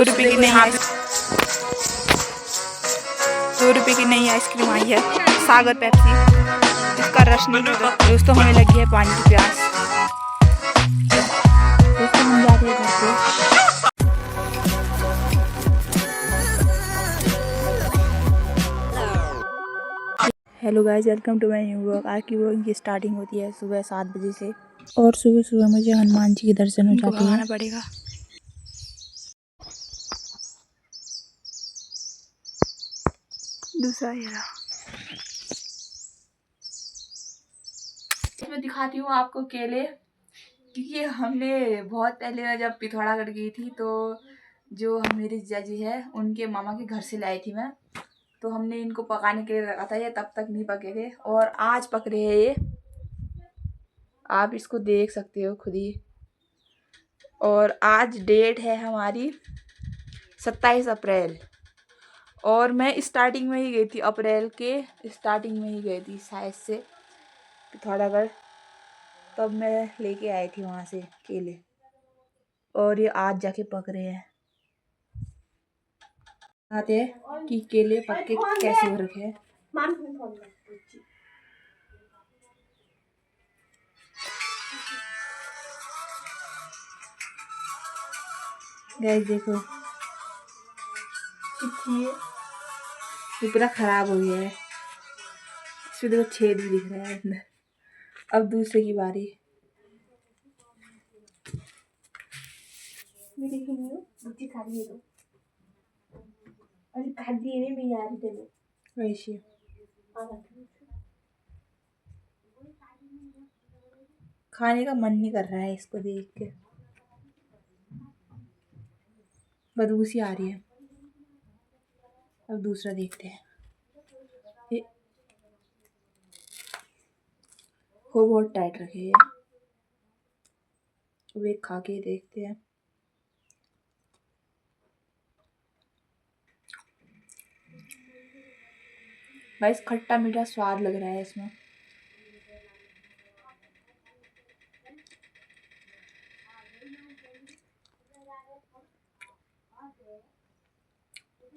₹2 की नई ₹2 की नई आइसक्रीम आई है, सागर पेप्सी। इसका रस नहीं होता दोस्तों, हमें लगी है पानी की प्यास। दोस्तों हम जा रहे हैं घर पे। Hello guys, welcome to my new vlog. आज की व्लॉग की स्टार्टिंग होती है सुबह 7 बजे से, और सुबह सुबह मुझे हनुमान जी के दर्शन हो जाते हैं। पड़ेगा दूसरा ये रहा। मैं दिखाती हूँ आपको केले, क्योंकि हमने बहुत पहले जब पिथौरागढ़ गई थी तो जो मेरी जीजा जी है उनके मामा के घर से लाई थी मैं, तो हमने इनको पकाने के लिए रखा था। ये तब तक नहीं पके थे और आज पक रहे हैं ये, आप इसको देख सकते हो खुद ही। और आज डेट है हमारी 27 अप्रैल, और मैं स्टार्टिंग में ही गई थी, अप्रैल के स्टार्टिंग में ही गई थी शायद से पिथौरागढ़, तब मैं लेके आई थी वहाँ से केले, और ये आज जाके पक रहे हैं। आते हैं कि केले पक के कैसे हो रखे हैं। गाइस देखो, ये पूरा खराब हो गया है, इसमें देखो छेद भी दिख रहा है अंदर। अब दूसरे की बारी। वैसे खाने का मन नहीं कर रहा है इसको देख के, बदबू सी आ रही है। अब दूसरा देखते हैं। ये हो बहुत टाइट रखे हैं, अब एक खा के देखते हैं। गाइस खट्टा मीठा स्वाद लग रहा है इसमें।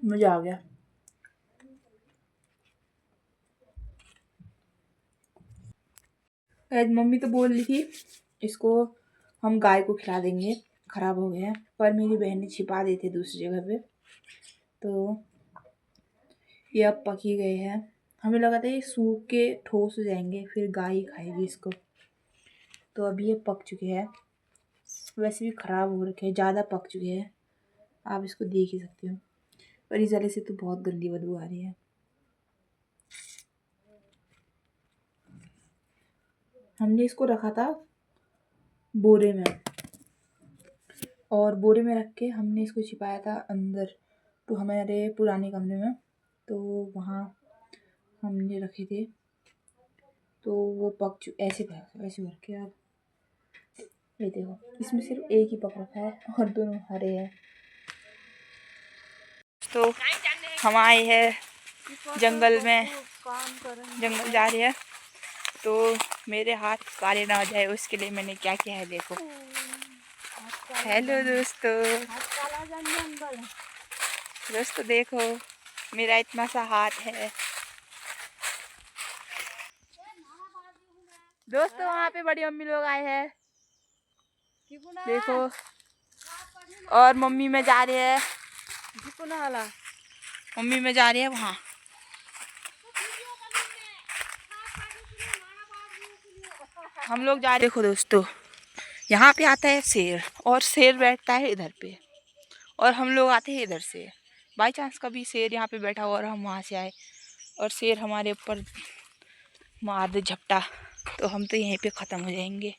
मजा आ गया। मम्मी तो बोल रही थी इसको हम गाय को खिला देंगे, खराब हो गया है, पर मेरी बहन ने छिपा दिए थे दूसरी जगह पे, तो ये अब पक ही गए हैं। हमें लगा था ये सूख के ठोस हो जाएंगे, फिर गाय ही खाएगी इसको, तो अभी ये पक चुके हैं। वैसे भी ख़राब हो रखे हैं, ज़्यादा पक चुके हैं, आप इसको देख ही सकते हो, पर इस वाले से तो बहुत गंदी बदबू आ रही है। हमने इसको रखा था बोरे में, और बोरे में रख के हमने इसको छिपाया था अंदर, तो हमारे पुराने कमरे में, तो वहाँ हमने रखे थे, तो वो पक ऐसे भर के। अब ये देखो, इसमें सिर्फ एक ही पक रखा है और दोनों हरे हैं। तो हम आए हैं जंगल में, जंगल जा रहे हैं, तो मेरे हाथ काले ना हो जाए उसके लिए मैंने क्या किया है देखो। हेलो दोस्तों देखो मेरा इतना सा हाथ है दोस्तों। वहाँ पे बड़ी मम्मी लोग आए हैं देखो, और मम्मी में जा रहे हैं, मम्मी में जा रही है वहाँ। हम लोग जा रहे, देखो दोस्तों, यहाँ पे आता है शेर, और शेर बैठता है इधर पे, और हम लोग आते हैं इधर से। बाई चांस कभी शेर यहाँ पे बैठा हुआ और हम वहाँ से आए और शेर हमारे ऊपर मार दे झपटा, तो हम तो यहीं पे ख़त्म हो जाएंगे।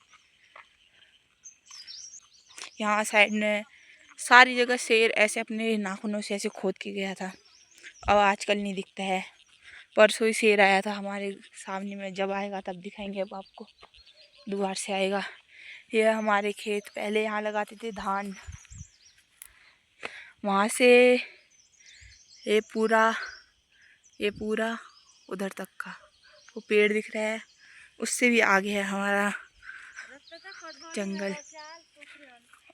यहाँ साइड में सारी जगह शेर ऐसे अपने नाखूनों से ऐसे खोद के गया था, अब आजकल नहीं दिखता है। परसों ही शेर आया था हमारे सामने में, जब आएगा तब दिखाएंगे, अब आपको द्वार से आएगा। ये हमारे खेत, पहले यहाँ लगाते थे धान, वहाँ से ये पूरा उधर तक का वो पेड़ दिख रहा है, उससे भी आगे है हमारा जंगल।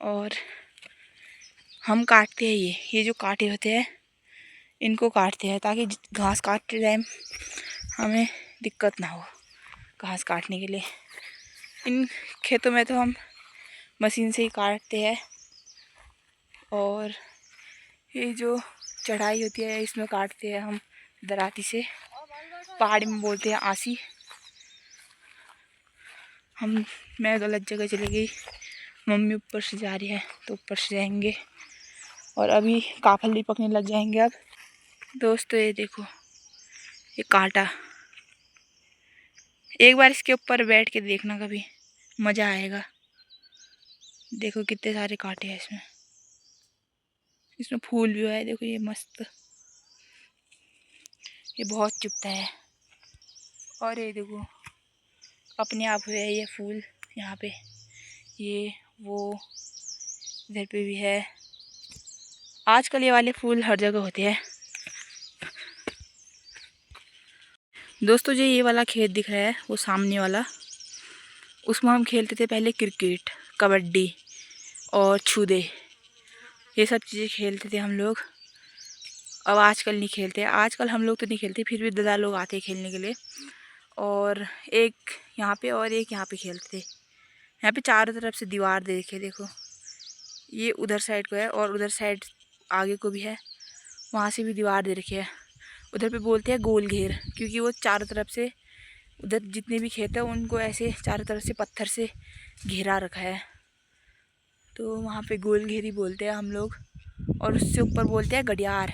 और हम काटते हैं ये जो कांटे होते हैं इनको काटते हैं ताकि घास काटते टाइम हमें दिक्कत ना हो घास काटने के लिए। इन खेतों में तो हम मशीन से ही काटते हैं और ये जो चढ़ाई होती है इसमें काटते हैं हम दराती से, पहाड़ी में बोलते हैं आसी। मैं गलत जगह चली गई, मम्मी ऊपर से जा रही है तो ऊपर से जाएंगे और अभी काफल भी पकने लग जाएंगे। अब दोस्तों ये देखो ये कांटा, एक बार इसके ऊपर बैठ के देखना कभी, मज़ा आएगा। देखो कितने सारे कांटे हैं इसमें, इसमें फूल भी है देखो ये मस्त, ये बहुत चुभता है। और ये देखो अपने आप हुए है ये फूल, यहाँ पे ये वो इधर पे भी है। आजकल ये वाले फूल हर जगह होते हैं। दोस्तों जो ये वाला खेत दिख रहा है वो सामने वाला, उसमें हम खेलते थे पहले क्रिकेट, कबड्डी और छुदे, ये सब चीज़ें खेलते थे हम लोग। अब आजकल नहीं खेलते, आजकल हम लोग तो नहीं खेलते, फिर भी दादा लोग आते खेलने के लिए। और एक यहाँ पे और एक यहाँ पे खेलते थे। यहाँ पे चारों तरफ से दीवार दे रखी है देखो, ये उधर साइड को है और उधर साइड आगे को भी है, वहाँ से भी दीवार दे रखी है। उधर पे बोलते हैं गोल घेर, क्योंकि वो चारों तरफ से उधर जितने भी खेत हैं उनको ऐसे चारों तरफ से पत्थर से घेरा रखा है, तो वहाँ पे गोल घेरी बोलते हैं हम लोग। और उससे ऊपर बोलते हैं गडियार।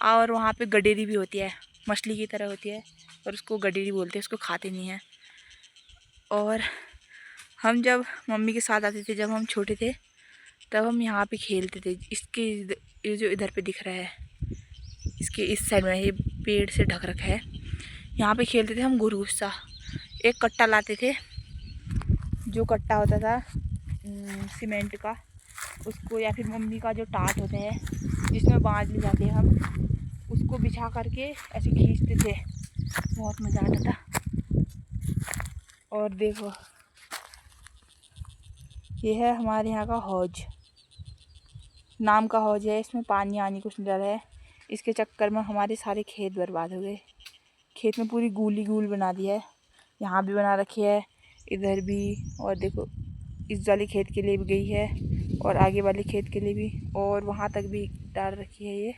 और वहाँ पे गडेरी भी होती है, मछली की तरह होती है और उसको गडेरी बोलते हैं, उसको खाते नहीं हैं। और हम जब मम्मी के साथ आते थे जब हम छोटे थे तब हम यहाँ पे खेलते थे। इसके ये जो इधर पे दिख रहा है इसके इस साइड में ये पेड़ से ढक रखा है, यहाँ पे खेलते थे हम गुरगुस्सा। एक कट्टा लाते थे, जो कट्टा होता था सीमेंट का, उसको या फिर मम्मी का जो टाट होता है जिसमें बांध ले जाते हैं हम, उसको बिछा करके ऐसे खींचते थे, बहुत मज़ा आता था। और देखो ये है हमारे यहाँ का हौज, नाम का हौज है, इसमें पानी आनी कुछ नहीं रहा है। इसके चक्कर में हमारे सारे खेत बर्बाद हो गए, खेत में पूरी गूली गूल बना दी है, यहाँ भी बना रखी है, इधर भी। और देखो इस वाले खेत के लिए भी गई है और आगे वाले खेत के लिए भी, और वहाँ तक भी डाल रखी है ये,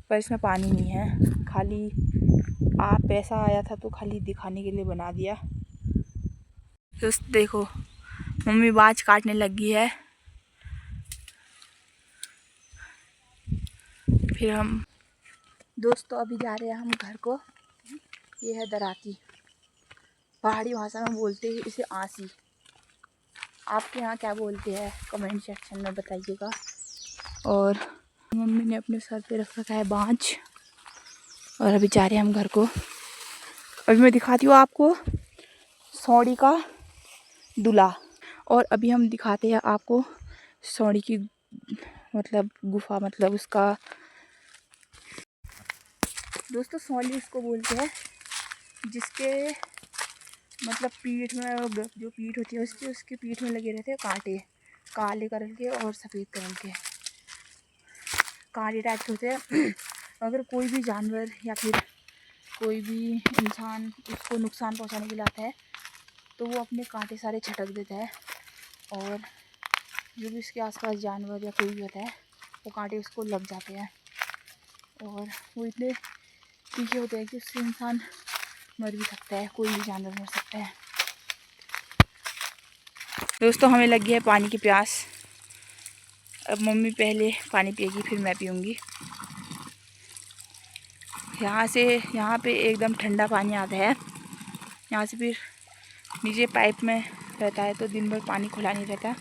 पर इसमें पानी नहीं है, खाली पैसा आया था तो खाली दिखाने के लिए बना दिया। तो देखो मम्मी बाज काटने लगी है, फिर हम दोस्तों अभी जा रहे हैं हम घर को। ये है दराती, पहाड़ी भाषा में बोलते हैं इसे आसी, आपके यहाँ क्या बोलते हैं कमेंट सेक्शन में बताइएगा। और मम्मी ने अपने सर पे रख रखा है बाँझ, और अभी जा रहे हैं हम घर को। अभी मैं दिखाती हूँ आपको सौड़ी का दूल्हा, और अभी हम दिखाते हैं आपको सौड़ी की मतलब गुफा, मतलब उसका दोस्तों सौड़ी उसको बोलते हैं जिसके मतलब पीठ में, जो पीठ होती है उसके पीठ में लगे रहते हैं कांटे, काले कलर के और सफ़ेद कलर के कांटे टाइप के होते हैं। अगर कोई भी जानवर या फिर कोई भी इंसान उसको नुकसान पहुंचाने के लिए आता है तो वो अपने कांटे सारे छटक देता है, और जो भी उसके आसपास जानवर या कोई भी होता है वो कांटे उसको लग जाते हैं, और वो इतने तीखे होते हैं कि उससे इंसान मर भी सकता है, कोई भी जानवर मर सकता है। दोस्तों हमें लगी है पानी की प्यास, अब मम्मी पहले पानी पिएगी फिर मैं पीऊँगी। यहाँ पे एकदम ठंडा पानी आता है, यहाँ से फिर नीचे पाइप में रहता है तो दिन भर पानी खुला नहीं रहता,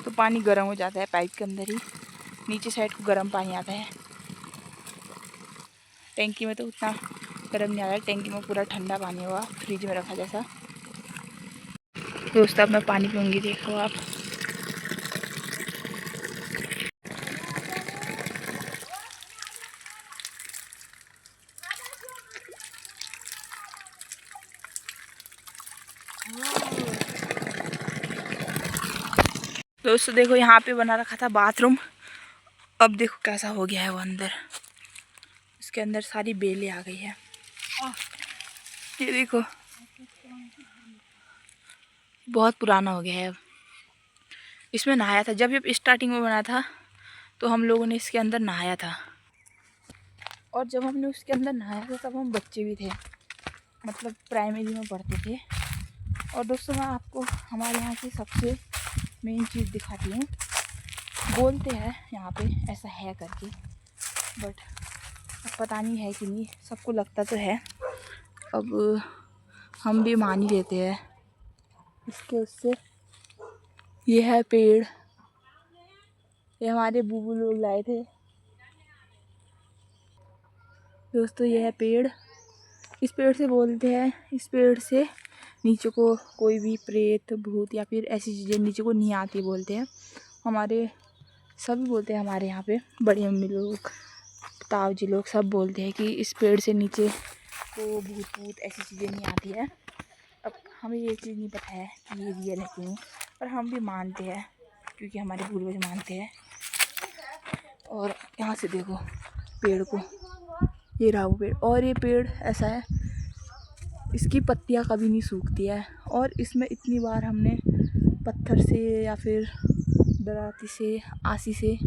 तो पानी गर्म हो जाता है पाइप के अंदर ही, नीचे साइड को गर्म पानी आता है। टैंकी में तो उतना गर्म नहीं आता है, टैंकी में पूरा ठंडा पानी हुआ फ्रिज में रखा जैसा। दोस्तों अब मैं पानी पीऊँगी, देखो आप। दोस्तों देखो यहाँ पे बना रखा था बाथरूम, अब देखो कैसा हो गया है वो अंदर। इसके अंदर सारी बेलें आ गई है। ये देखो बहुत पुराना हो गया है। अब इसमें नहाया था जब ये स्टार्टिंग में बना था, तो हम लोगों ने इसके अंदर नहाया था। और जब हमने उसके अंदर नहाया था तब हम बच्चे भी थे, मतलब प्राइमरी में पढ़ते थे। और दोस्तों मैं आपको हमारे यहाँ की सबसे मेन चीज़ दिखाती हूँ। बोलते हैं यहाँ पे ऐसा है करके, बट पता नहीं है कि नहीं, सबको लगता तो है। अब हम भी मान ही लेते हैं इसके उससे। ये है पेड़, ये हमारे बूबू लोग लाए थे दोस्तों। ये है पेड़, इस पेड़ से बोलते हैं, इस पेड़ से नीचे को कोई भी प्रेत भूत या फिर ऐसी चीज़ें नीचे को नहीं आती बोलते हैं। हमारे सभी बोलते हैं, हमारे यहाँ पे बड़ी मम्मी लोग, ताऊ जी लोग सब बोलते हैं कि इस पेड़ से नीचे को भूत भूत ऐसी चीज़ें नहीं आती है। अब हमें ये चीज़ नहीं पता है कि ये रियल है क्यों, पर हम भी मानते हैं क्योंकि हमारे पूर्वज मानते हैं। और यहाँ से देखो पेड़ को, ये रहा वो पेड़। और ये पेड़ ऐसा है, इसकी पत्तियाँ कभी नहीं सूखती है। और इसमें इतनी बार हमने पत्थर से या फिर दराती से, आसी से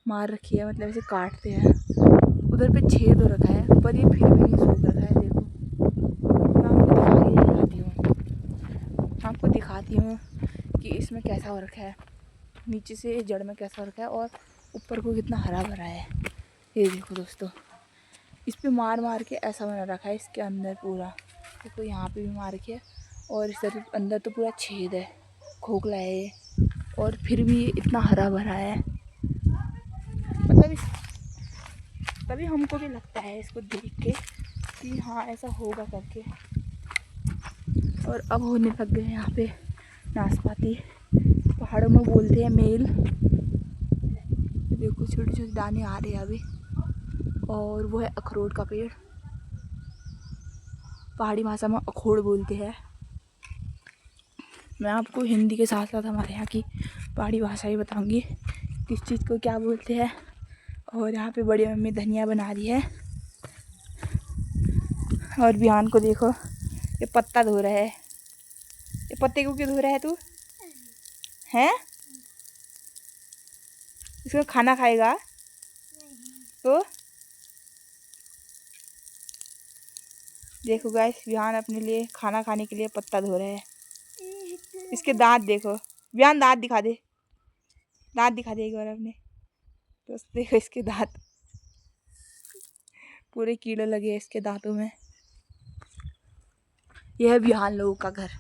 मार रखी है, मतलब ऐसे काटते हैं। उधर पे छेद हो रखा है पर ये फिर भी नहीं सूख रखा है। देखो मैं आपको दिखाती हूँ कि इसमें कैसा हो रखा है, नीचे से जड़ में कैसा हो रखा है और ऊपर को कितना हरा भरा है। ये देखो दोस्तों, इस पे मार मार के ऐसा बना रखा है इसके अंदर पूरा। देखो यहाँ पे भी मार के, और इस तरफ अंदर तो पूरा छेद है, खोखला है ये, और फिर भी इतना हरा भरा है। मतलब तभी हमको भी लगता है इसको देख के कि हाँ ऐसा होगा करके। और अब होने लग गए यहाँ पे नाशपाती, पहाड़ों में बोलते हैं मेल। देखो छोटे छोटे दाने आ रहे हैं अभी। और वो है अखरोट का पेड़, पहाड़ी भाषा में अखोड़ बोलते हैं। मैं आपको हिंदी के साथ साथ हमारे यहाँ की पहाड़ी भाषा ही बताऊंगी किस चीज़ को क्या बोलते हैं। और यहाँ पे बड़ी मम्मी धनिया बना रही है। और बिहान को देखो ये पत्ता धो रहा है। ये पत्ते को क्यों धो रहा है तू? हैं? इसको खाना खाएगा तो देखो गाइस, बिहान अपने लिए खाना खाने के लिए पत्ता धो रहा है। इसके दांत देखो, बिहान दांत दिखा दे, दांत दिखा दे एक बार अपने। तो देखो इसके दांत पूरे कीड़े लगे हैं इसके दांतों में। यह है बिहान लोगों का घर।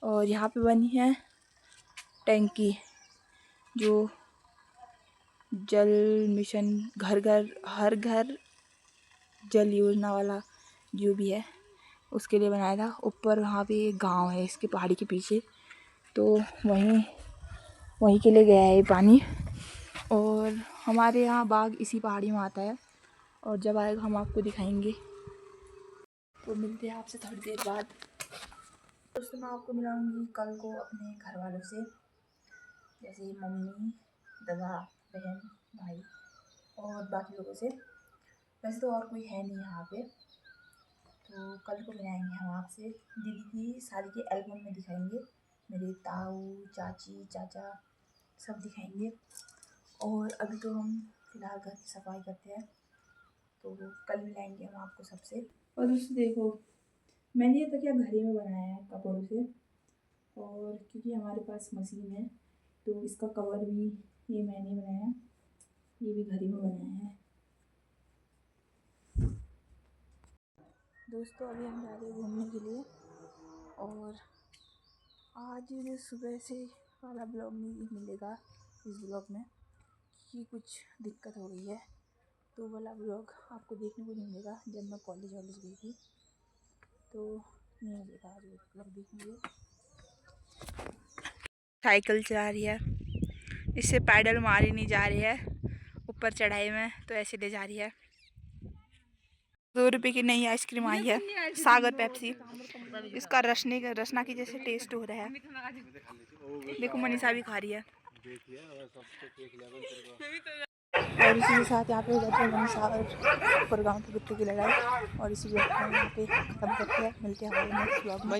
और यहाँ पे बनी है टैंकी, जो जल मिशन, घर घर हर घर जल योजना वाला जो भी है उसके लिए बनाया था। ऊपर वहाँ पे एक गांव है इसके पहाड़ी के पीछे, तो वहीं के लिए गया है ये पानी। और हमारे यहाँ बाग इसी पहाड़ी में आता है, और जब आएगा हम आपको दिखाएंगे। तो मिलते हैं आपसे थोड़ी देर बाद। दोस्तों मैं आपको मिलाऊंगी कल को अपने घर वालों से, जैसे मम्मी, दादा, बहन, भाई और बाकी लोगों से। वैसे तो और कोई है नहीं यहाँ पे, तो कल को मिलाएंगे हम आपसे। दीदी की शादी के एल्बम में दिखाएंगे, मेरे ताऊ, चाची, चाचा सब दिखाएंगे। और अभी तो हम फिलहाल घर की सफाई करते हैं, तो कल मिलाएंगे हम आपको सबसे। और दोस्तों देखो, मैंने ये तकिया घर ही में बनाया है कपड़ों से, और क्योंकि हमारे पास मशीन है तो इसका कवर भी ये मैंने बनाया, ये भी घर ही में बनाया है। दोस्तों अभी हम जा रहे हैं घूमने के लिए, और आज सुबह से वाला ब्लॉग नहीं मिलेगा इस ब्लॉग में, कि कुछ दिक्कत हो गई है, तो वाला ब्लॉग आपको देखने को नहीं मिलेगा। जब मैं कॉलेज गई थी तो नहीं मिलेगा आज वो ब्लॉग देखने को। साइकिल चला रही है, इससे पैडल मारी नहीं जा रही है, ऊपर चढ़ाई में तो ऐसे ले जा रही है। 2 रुपए की नई आइसक्रीम आई है, सागर पेप्सी। इसका रसना की जैसे टेस्ट हो रहा है। देखो मनीषा भी खा रही है। और इसी के साथ यहाँ पे हो जाती है मनीषा और गाँव के कुत्ते की लड़ाई। और इसी ब्लॉग को यहाँ पे खत्म करते हैं। मिलते हैं हमारे नेक्स्ट ब्लॉग में।